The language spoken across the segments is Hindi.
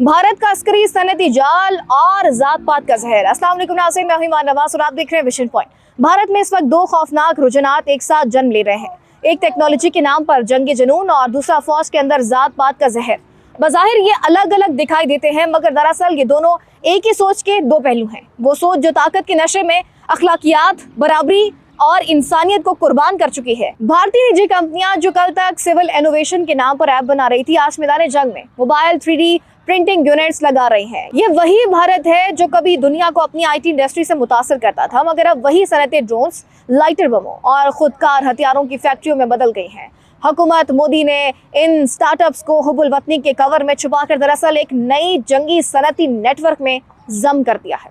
भारत का अस्करी सनती जाल और जात पात का जहर। अस्सलाम वालेकुम नाज़रीन, मैं हिमान नवाज और आप देख रहे हैं विजन पॉइंट। भारत में इस वक्त दो खौफनाक रुझानात एक साथ जन्म ले रहे हैं। एक टेक्नोलॉजी के नाम पर जंगी जुनून और दूसरा फौज के अंदर जात पात का जहर। बज़ाहिर ये अलग अलग दिखाई देते हैं, मगर दरअसल ये दोनों एक ही सोच के दो पहलू हैं। वो सोच जो ताकत के नशे में अखलाकियात, बराबरी और इंसानियत को कुर्बान कर चुकी है। भारतीय निजी कंपनियां जो कल तक सिविल इनोवेशन के नाम पर ऐप बना रही थी, आज मैदान जंग में मोबाइल 3D प्रिंटिंग यूनिट्स लगा रही हैं। ये वही भारत है जो कभी दुनिया को अपनी IT इंडस्ट्री से मुतासर करता था, मगर अब वही सनतें ड्रोन्स, लाइटर बमों और खुदकार हथियारों की फैक्ट्रियों में बदल गई हैं। हुकूमत मोदी ने इन स्टार्टअप्स को हुबुल वतनी के कवर में छुपाकर दरअसल एक नई जंगी सनती नेटवर्क में जम कर दिया है।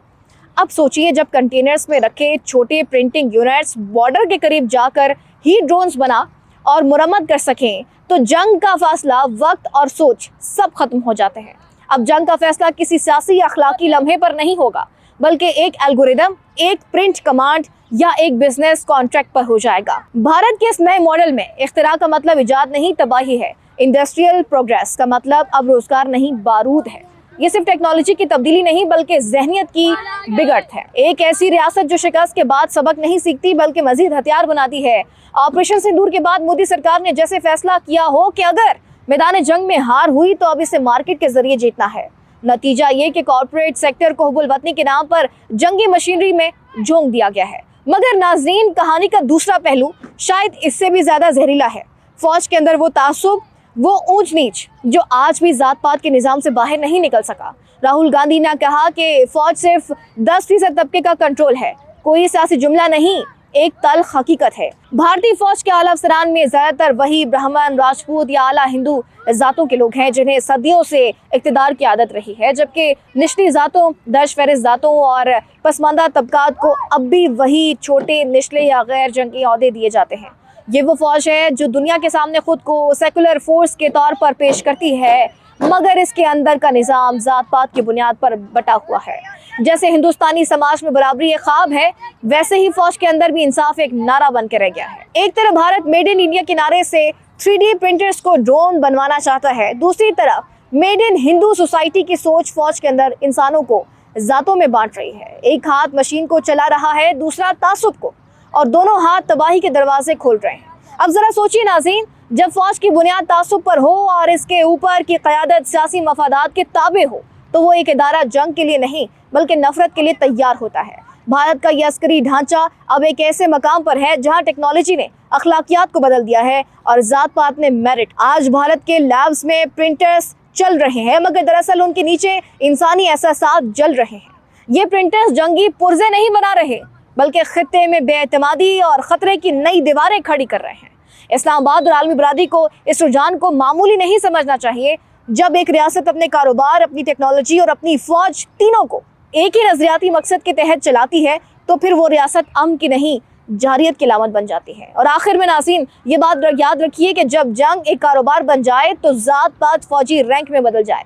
अब सोचिए, जब कंटेनर्स में रखे छोटे प्रिंटिंग यूनिट्स बॉर्डर के करीब जाकर ही ड्रोन्स बना और मुरम्मत कर सकें, तो जंग का फासला, वक्त और सोच सब खत्म हो जाते हैं। अब जंग का फैसला किसी सियासी या अखलाकी लम्हे पर नहीं होगा, बल्कि एक एल्गोरिदम, एक प्रिंट कमांड या एक बिजनेस कॉन्ट्रैक्ट पर हो जाएगा। भारत के इस नए मॉडल में इख्तिरा का मतलब इजाद नहीं, तबाही है। इंडस्ट्रियल प्रोग्रेस का मतलब अब रोजगार नहीं, बारूद है। ये सिर्फ टेक्नोलॉजी की तब्दीली नहीं, बल्कि जहनियत की बिगड़त है। एक ऐसी रियासत जो शिकस्त के बाद सबक नहीं सीखती, बल्कि मजीद हथियार बनाती है। ऑपरेशन सिंदूर के बाद मोदी सरकार ने जैसे फैसला किया हो कि अगर मैदान जंग में हार हुई तो अब इसे मार्केट के जरिए जीतना है। नतीजा ये कि कॉर्पोरेट सेक्टर को हुबुल वतनी के नाम पर जंगी मशीनरी में झोंक दिया गया है। मगर नाज़रीन, कहानी का दूसरा पहलू शायद इससे भी ज्यादा जहरीला है। फौज के अंदर वो तासुब, वो ऊंच नीच जो आज भी जात पात के निजाम से बाहर नहीं निकल सका। राहुल गांधी ने कहा कि फौज सिर्फ 10% तबके का कंट्रोल है। कोई सियासी जुमला नहीं, एक तल्ख हकीकत है। भारतीय फौज के आला अफसरान में ज्यादातर वही ब्राह्मण, राजपूत या आला हिंदू जातों के लोग हैं जिन्हें सदियों से इक्तदार की आदत रही है, जबकि निचली जातों, दर्ज फहरिस्त जातों और पसमानदा तबकात को अब भी वही छोटे, निचले या गैर जंगी ओहदे दिए जाते हैं। ये वो फौज है जो दुनिया के सामने खुद को सेकुलर फोर्स के तौर पर पेश करती है, मगर इसके अंदर का निज़ाम जात पात की बुनियाद पर बटा हुआ है। जैसे हिंदुस्तानी समाज में बराबरी एक ख्वाब है, वैसे ही फौज के अंदर भी इंसाफ एक नारा बन के रह गया है। एक तरफ भारत मेड इन इंडिया के नारे से 3D प्रिंटर्स को ड्रोन बनवाना चाहता है, दूसरी तरफ मेड इन हिंदू सोसाइटी की सोच फौज के अंदर इंसानों को जातों में बांट रही है। एक हाथ मशीन को चला रहा है, दूसरा तासुब को, और दोनों हाथ तबाही के दरवाजे खोल रहे हैं। अब जरा सोचिए नाज़रीन, जब फौज की बुनियाद तासुब पर हो और इसके ऊपर की क़यादत सियासी मफादात के ताबे हो, तो वो एक इदारा जंग के लिए नहीं बल्कि नफरत के लिए तैयार होता है। भारत का यह अस्करी ढांचा अब एक ऐसे मकाम पर है जहां टेक्नोलॉजी ने अखलाकियात को बदल दिया है और जात पात ने मेरिट। आज भारत के लैब्स में प्रिंटर्स चल रहे हैं, मगर दरअसल उनके नीचे इंसानी एहसासात जल रहे हैं। ये प्रिंटर्स जंगी पुर्जे नहीं बना रहे, बल्कि खित्ते में बेएतमादी और खतरे की नई दीवारें खड़ी कर रहे हैं। इस्लामाबाद और आलमी बरादरी को इस रुझान को मामूली नहीं समझना चाहिए। जब एक रियासत अपने कारोबार, अपनी टेक्नोलॉजी और अपनी फौज तीनों को एक ही नजरियाती मकसद के तहत चलाती है, तो फिर वो रियासत अमन की नहीं, जारियत की लामत बन जाती है। और आखिर में नाज़रीन, ये बात याद रखिए कि जब जंग एक कारोबार बन जाए, तो जात पात फौजी रैंक में बदल जाए,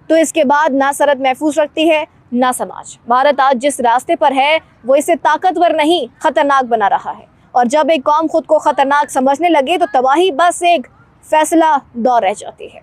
तो इसके बाद ना सरहद महफूज रखती है ना समाज। भारत आज जिस रास्ते पर है, वो इसे ताकतवर नहीं, खतरनाक बना रहा है। और जब एक कौम खुद को खतरनाक समझने लगे, तो तबाही बस एक फैसला दौर रह जाती है।